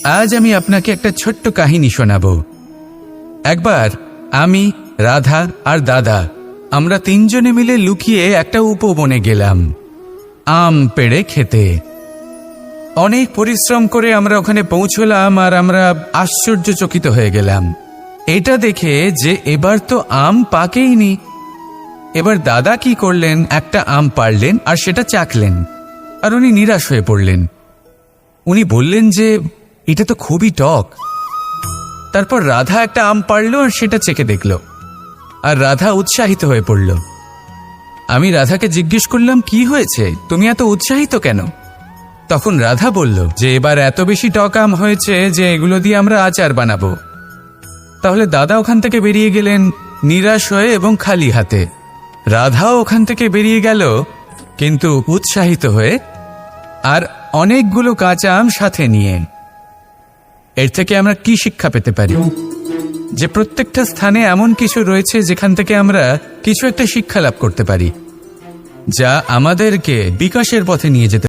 আজ আমি আপনাকে একটা ছোট্ট কাহিনী শোনাবো। একবার আমি, রাধা আর দাদা আমরা তিনজনে মিলে লুকিয়ে একটা উপবনে গেলাম আম পেড়ে খেতে। অনেক পরিশ্রম করে আমরা ওখানে পৌঁছলাম আর আমরা আশ্চর্যচকিত হয়ে গেলাম এটা দেখে যে এবার তো আম পাকেইনি। এবার দাদা কি করলেন, একটা আম পাড়লেন আর সেটা চাখলেন, আর উনি নিরাশ হয়ে পড়লেন। উনি বললেন যে এটা তো খুবই টক। তারপর রাধা একটা আম পাড়ল আর সেটা চেখে দেখল, আর রাধা উৎসাহিত হয়ে পড়ল। আমি রাধাকে জিজ্ঞেস করলাম, কি হয়েছে, তুমি এত উৎসাহিত কেন? তখন রাধা বলল যে এবার এত বেশি টক আম হয়েছে যে এগুলো দিয়ে আমরা আচার বানাবো। তাহলে দাদা ওখান থেকে বেরিয়ে গেলেন নিরাশ হয়ে এবং খালি হাতে। রাধাও ওখান থেকে বেরিয়ে গেল কিন্তু উৎসাহিত হয়ে, আর অনেকগুলো কাঁচা আম সাথে নিয়ে। এর থেকে আমরা কি শিক্ষা পেতে পারি? যে প্রত্যেকটা স্থানে এমন কিছু রয়েছে যেখান থেকে আমরা কিছু একটা শিক্ষা লাভ করতে পারি, যা আমাদেরকে বিকাশের পথে নিয়ে যেতে